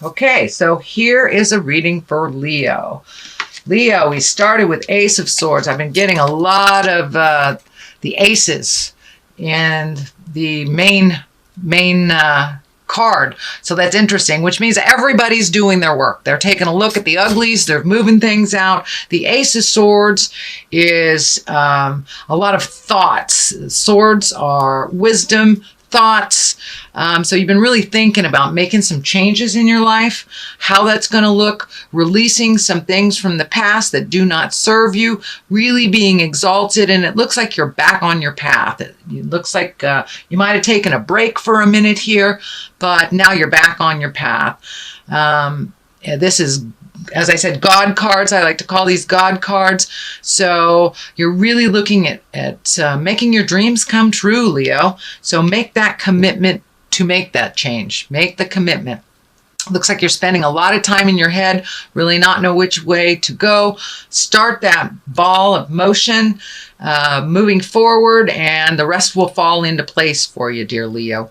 Okay, so here is a reading for Leo. Leo, we started with Ace of Swords. I've been getting a lot of the aces in the main card. So that's interesting, which means everybody's doing their work. They're taking a look at the uglies. They're moving things out. The Ace of Swords is a lot of thoughts. Swords are wisdom, thoughts. So you've been really thinking about making some changes in your life, how that's going to look, releasing some things from the past that do not serve you, really being exalted. And it looks like you're back on your path. It looks like you might have taken a break for a minute here, but now you're back on your path. This is, as I said, God cards. I like to call these God cards. So you're really looking at making your dreams come true, Leo. So make that commitment to make that change. Make the commitment. Looks like you're spending a lot of time in your head, really not know which way to go. Start that ball of motion, moving forward, and the rest will fall into place for you, dear Leo.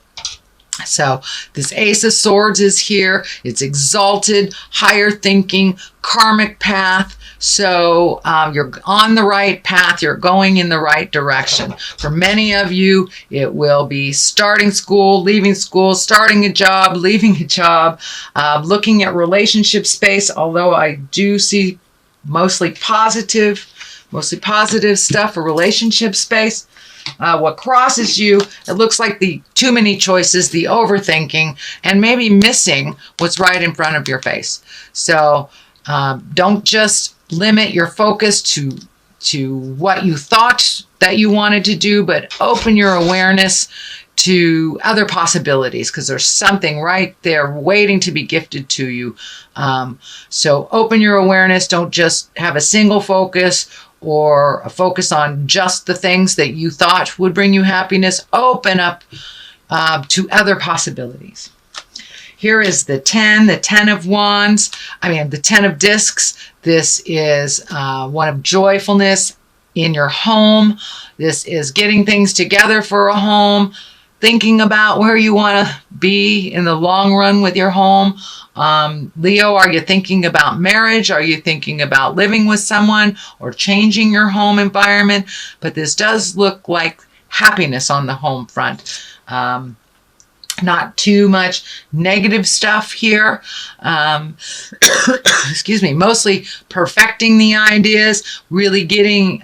So this Ace of Swords is here. It's exalted, higher thinking, karmic path. So you're on the right path. You're going in the right direction. For many of you, it will be starting school, leaving school, starting a job, leaving a job, looking at relationship space, although I do see mostly positive stuff for relationship space. What crosses you, it looks like the too many choices, the overthinking, and maybe missing what's right in front of your face. So don't just limit your focus to what you thought that you wanted to do, but open your awareness to other possibilities, because there's something right there waiting to be gifted to you. So open your awareness. Don't just have a single focus or a focus on just the things that you thought would bring you happiness. Open up to other possibilities. Here is the 10 of wands. The 10 of discs. This is one of joyfulness in your home. This is getting things together for a home, thinking about where you want to be in the long run with your home. Leo, are you thinking about marriage? Are you thinking about living with someone or changing your home environment? But this does look like happiness on the home front. Not too much negative stuff here. Excuse me. Mostly perfecting the ideas, really getting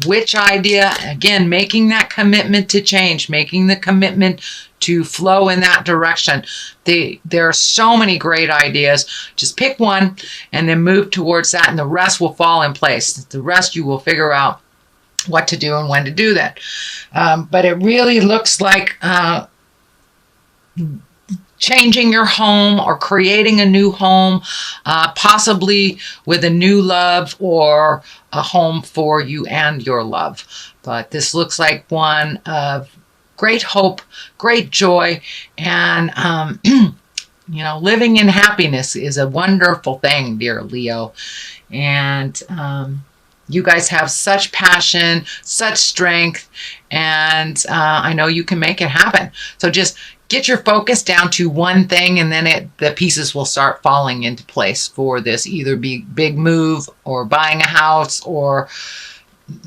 which idea, again, making that commitment to change, making the commitment to flow in that direction. There are so many great ideas. Just pick one and then move towards that, and the rest will fall in place. The rest you will figure out what to do and when to do that. But it really looks like changing your home or creating a new home, possibly with a new love or a home for you and your love. But this looks like one of great hope, great joy, and living in happiness is a wonderful thing, dear Leo. And you guys have such passion, such strength, and I know you can make it happen. So just get your focus down to one thing, and then the pieces will start falling into place for this either big move or buying a house or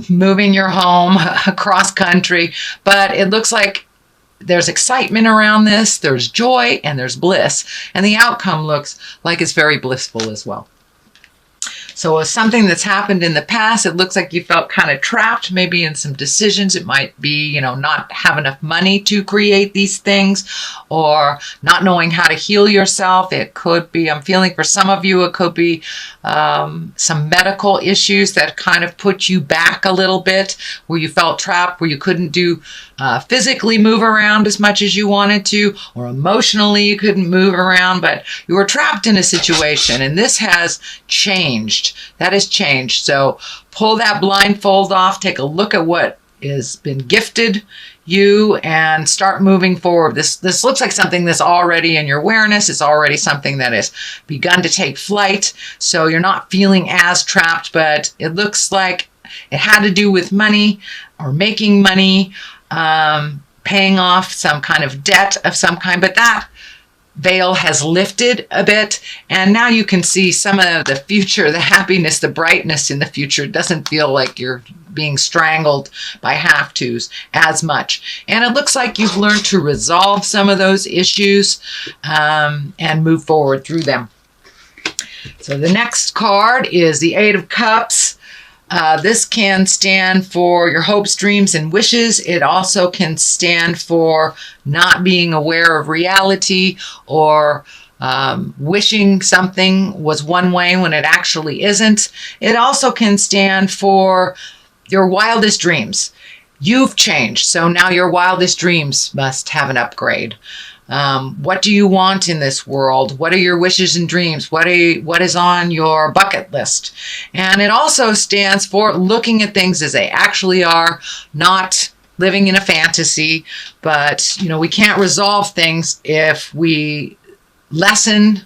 moving your home across country. But it looks like there's excitement around this, there's joy, and there's bliss. And the outcome looks like it's very blissful as well. So it's something that's happened in the past. It looks like you felt kind of trapped, maybe in some decisions. It might be, not have enough money to create these things, or not knowing how to heal yourself. It could be, I'm feeling for some of you, it could be some medical issues that kind of put you back a little bit, where you felt trapped, where you couldn't physically move around as much as you wanted to, or emotionally you couldn't move around, but you were trapped in a situation, and this has changed. That has changed. So pull that blindfold off, take a look at what has been gifted you, and start moving forward. This looks like something that's already in your awareness. It's already something that has begun to take flight. So you're not feeling as trapped, but it looks like it had to do with money or making money, paying off some kind of debt of some kind. But veil has lifted a bit, and now you can see some of the future, the happiness, the brightness in the future. It doesn't feel like you're being strangled by have-tos as much. And it looks like you've learned to resolve some of those issues and move forward through them. So the next card is the Eight of Cups. This can stand for your hopes, dreams, and wishes. It also can stand for not being aware of reality, or wishing something was one way when it actually isn't. It also can stand for your wildest dreams. You've changed, so now your wildest dreams must have an upgrade. What do you want in this world? What are your wishes and dreams? What is on your bucket list? And it also stands for looking at things as they actually are, not living in a fantasy. But, we can't resolve things if we lessen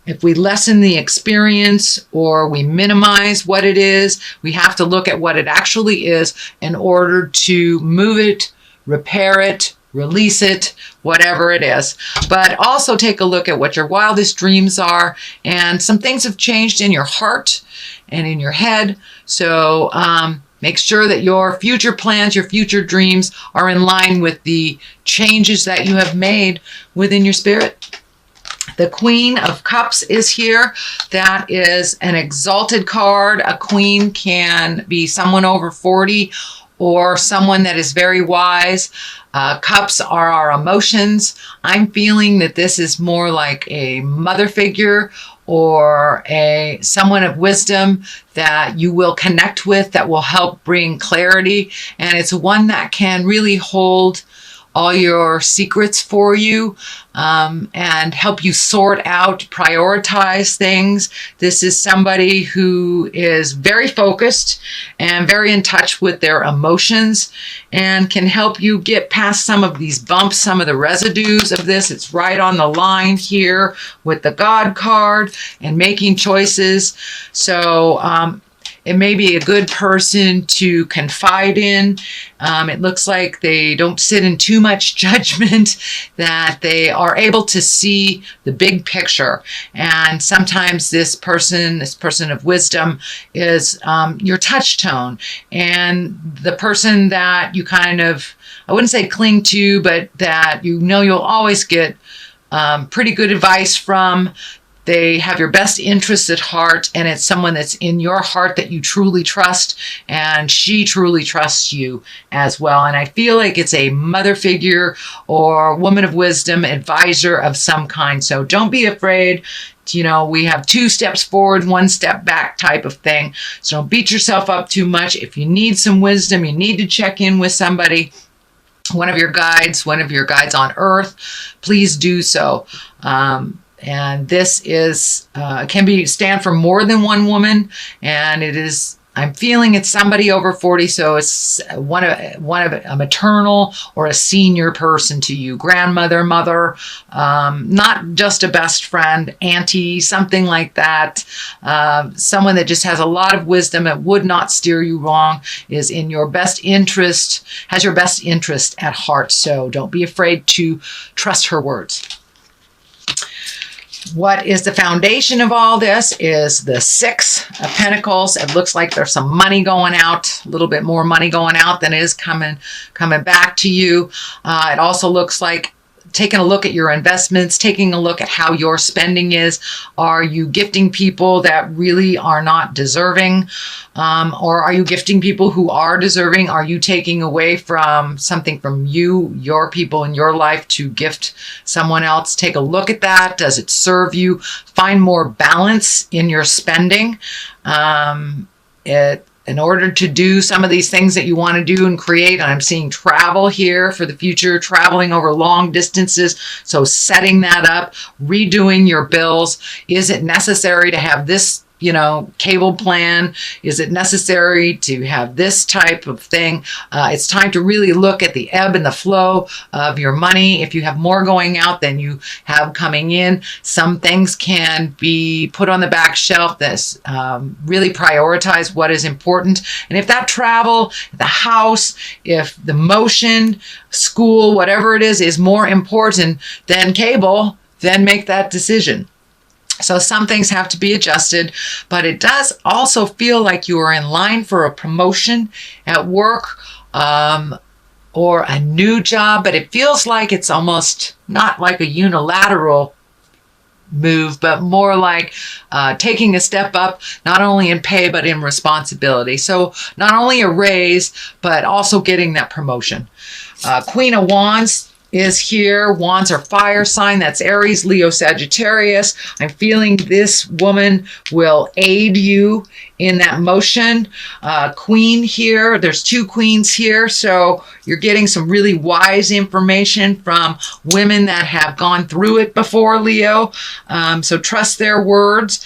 the experience, or we minimize what it is. We have to look at what it actually is in order to move it, repair it, release it, whatever it is. But also take a look at what your wildest dreams are. And some things have changed in your heart and in your head. So make sure that your future plans, your future dreams are in line with the changes that you have made within your spirit. The Queen of Cups is here. That is an exalted card. A queen can be someone over 40 or someone that is very wise. Cups are our emotions. I'm feeling that this is more like a mother figure or someone of wisdom that you will connect with, that will help bring clarity. And it's one that can really hold all your secrets for you and help you sort out, prioritize things. This is somebody who is very focused and very in touch with their emotions and can help you get past some of these bumps, some of the residues of this. It's right on the line here with the God card and making choices. So it may be a good person to confide in. It looks like they don't sit in too much judgment, that they are able to see the big picture. And sometimes this person of wisdom is your touch tone, and the person that you kind of, I wouldn't say cling to, but that you'll always get pretty good advice from. They have your best interests at heart, and it's someone that's in your heart that you truly trust, and she truly trusts you as well. And I feel like it's a mother figure or woman of wisdom, advisor of some kind. So don't be afraid. We have 2 steps forward, 1 step back type of thing. So don't beat yourself up too much. If you need some wisdom, you need to check in with somebody, one of your guides on earth, please do so. And this is can stand for more than one woman, and it is. I'm feeling it's somebody over 40, so it's one of a maternal or a senior person to you, grandmother, mother, not just a best friend, auntie, something like that. Someone that just has a lot of wisdom and would not steer you wrong, is in your best interest, has your best interest at heart. So don't be afraid to trust her words. What is the foundation of all this is the 6 of Pentacles. It looks like there's some money going out, a little bit more money going out than is coming back to you. It also looks like taking a look at your investments, taking a look at how your spending is. Are you gifting people that really are not deserving? Or are you gifting people who are deserving? Are you taking away from something from you, your people in your life, to gift someone else? Take a look at that. Does it serve you? Find more balance in your spending. In order to do some of these things that you want to do and create. And I'm seeing travel here for the future, traveling over long distances. So setting that up, redoing your bills. Is it necessary to have this cable plan? Is it necessary to have this type of thing? It's time to really look at the ebb and the flow of your money. If you have more going out than you have coming in, some things can be put on the back shelf. This really prioritize what is important. And if that travel, the house, if the motion, school, whatever it is more important than cable, then make that decision. So some things have to be adjusted, but it does also feel like you are in line for a promotion at work, or a new job, but it feels like it's almost not like a unilateral move, but more like taking a step up, not only in pay, but in responsibility. So not only a raise, but also getting that promotion. Queen of Wands is here. Wands are fire sign. That's Aries, Leo, Sagittarius. I'm feeling this woman will aid you in that motion. Queen here. There's two queens here. So you're getting some really wise information from women that have gone through it before, Leo. So trust their words.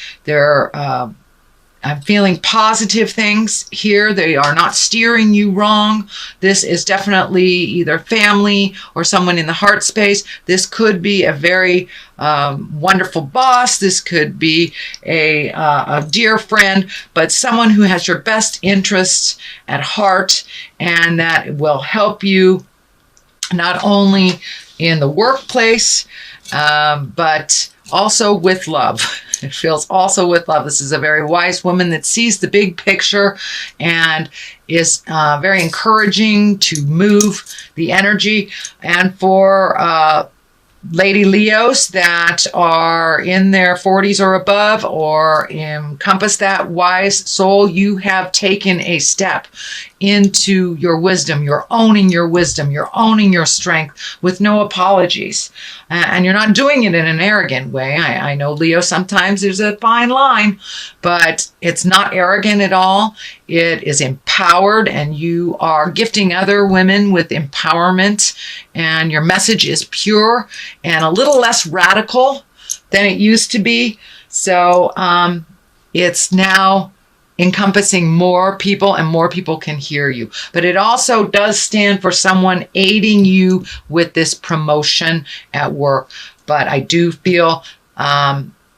I'm feeling positive things here. They are not steering you wrong. This is definitely either family or someone in the heart space. This could be a very wonderful boss. This could be a dear friend, but someone who has your best interests at heart and that will help you not only in the workplace, but also with love. It feels also with love. This is a very wise woman that sees the big picture and is very encouraging to move the energy. And for Lady Leos that are in their 40s or above or encompass that wise soul, you have taken a step into your wisdom. You're owning your wisdom. You're owning your strength with no apologies. And you're not doing it in an arrogant way. I know, Leo, sometimes there's a fine line, but it's not arrogant at all. It is empowered, and you are gifting other women with empowerment, and your message is pure and a little less radical than it used to be. So it's now encompassing more people, and more people can hear you. But it also does stand for someone aiding you with this promotion at work. But I do feel,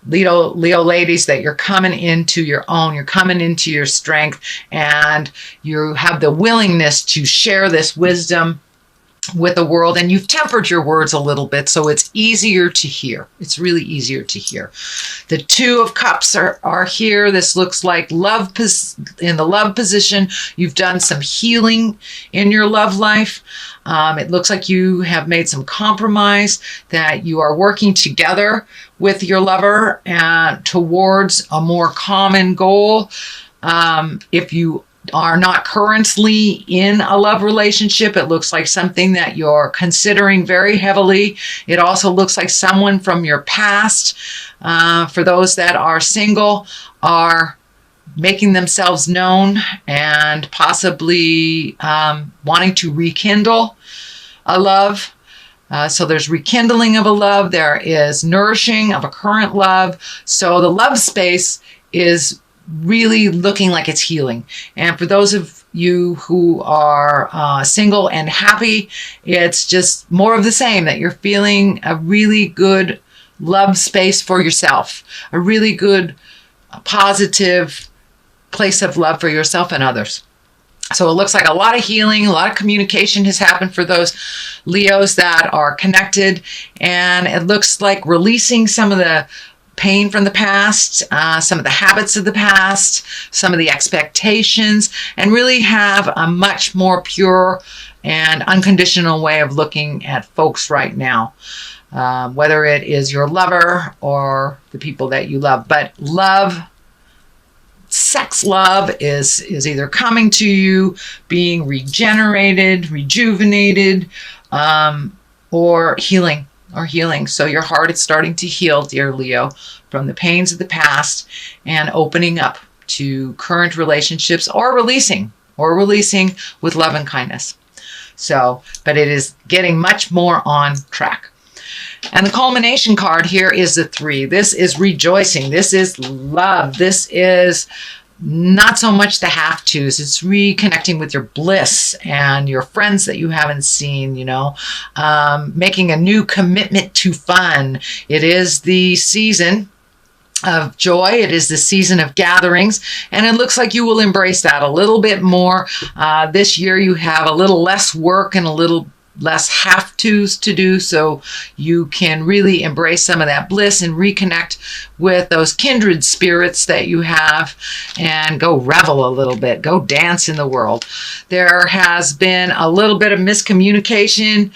Leo ladies, that you're coming into your own, you're coming into your strength, and you have the willingness to share this wisdom with the world, and you've tempered your words a little bit, so it's easier to hear. It's really easier to hear. The Two of Cups are here. This looks like love in the love position. You've done some healing in your love life. It looks like you have made some compromise, that you are working together with your lover towards a more common goal. If you are not currently in a love relationship, it looks like something that you're considering very heavily. It also looks like someone from your past, for those that are single, are making themselves known and possibly wanting to rekindle a love. So there's rekindling of a love. There is nourishing of a current love. So the love space is really looking like it's healing. And for those of you who are single and happy, it's just more of the same, that you're feeling a really good love space for yourself, a really good, positive place of love for yourself and others. So it looks like a lot of healing, a lot of communication has happened for those Leos that are connected. And it looks like releasing some of the pain from the past, some of the habits of the past, some of the expectations, and really have a much more pure and unconditional way of looking at folks right now, whether it is your lover or the people that you love. But love, sex love is either coming to you, being regenerated, rejuvenated, or healing. So your heart is starting to heal, dear Leo, from the pains of the past and opening up to current relationships, or releasing with love and kindness. So, but it is getting much more on track. And the culmination card here is the 3. This is rejoicing. This is love. This is not so much the have-tos. It's reconnecting with your bliss and your friends that you haven't seen, making a new commitment to fun. It is the season of joy. It is the season of gatherings, and it looks like you will embrace that a little bit more. This year you have a little less work and a little less have-tos to do, so you can really embrace some of that bliss and reconnect with those kindred spirits that you have and go revel a little bit, go dance in the world. There has been a little bit of miscommunication,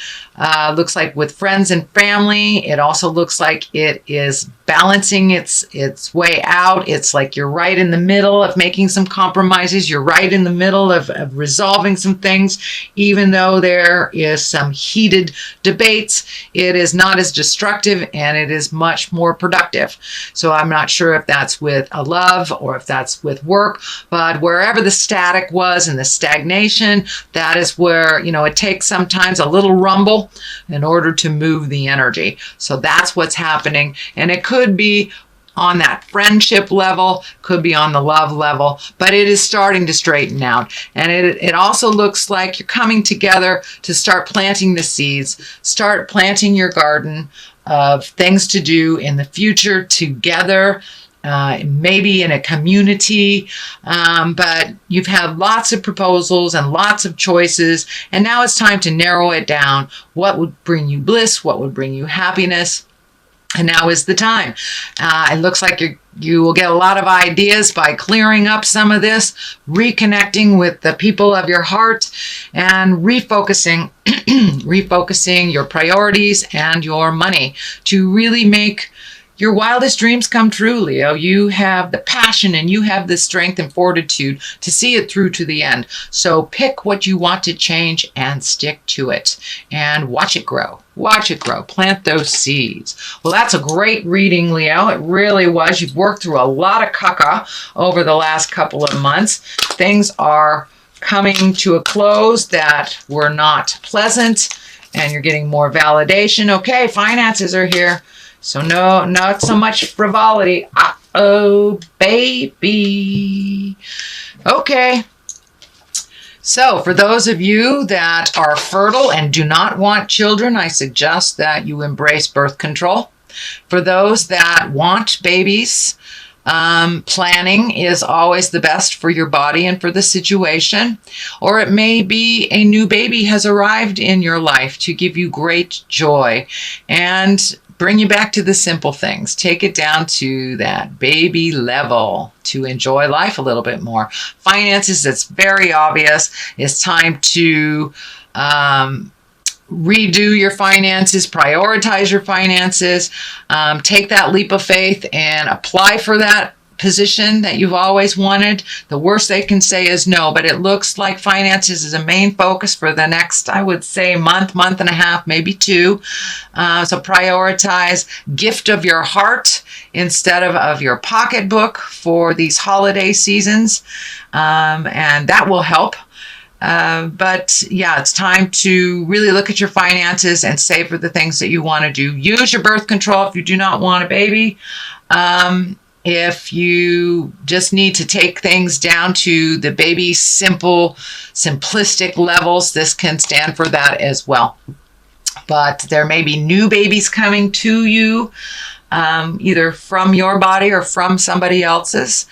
looks like with friends and family. It also looks like it is balancing its way out. It's like you're right in the middle of making some compromises. You're right in the middle of resolving some things, even though there is some heated debates. It is not as destructive and it is much more productive. So I'm not sure if that's with a love or if that's with work, but wherever the static was and the stagnation, that is where, it takes sometimes a little rumble in order to move the energy. So that's what's happening. And it could be on that friendship level, could be on the love level, but it is starting to straighten out. And it also looks like you're coming together to start planting the seeds, start planting your garden of things to do in the future together, maybe in a community, but you've had lots of proposals and lots of choices, and now it's time to narrow it down. What would bring you bliss? What would bring you happiness? And now is the time. It looks like you will get a lot of ideas by clearing up some of this, reconnecting with the people of your heart, and refocusing your priorities and your money to really make your wildest dreams come true, Leo. You have the passion and you have the strength and fortitude to see it through to the end. So pick what you want to change and stick to it and watch it grow. Watch it grow. Plant those seeds. Well, that's a great reading, Leo. It really was. You've worked through a lot of caca over the last couple of months. Things are coming to a close that were not pleasant, and you're getting more validation. Okay, finances are here. So no, not so much frivolity. Uh-oh, baby. Okay. So for those of you that are fertile and do not want children, I suggest that you embrace birth control. For those that want babies, planning is always the best for your body and for the situation. Or it may be a new baby has arrived in your life to give you great joy and bring you back to the simple things. Take it down to that baby level to enjoy life a little bit more. Finances, it's very obvious. It's time to redo your finances, prioritize your finances, take that leap of faith and apply for that position that you've always wanted. The worst they can say is no, but it looks like finances is a main focus for the next, I would say, month and a half, maybe 2. So prioritize gift of your heart instead of your pocketbook for these holiday seasons, and that will help. But yeah, it's time to really look at your finances and save for the things that you want to do. Use your birth control if you do not want a baby. If you just need to take things down to the baby simplistic levels, this can stand for that as well. But there may be new babies coming to you, either from your body or from somebody else's.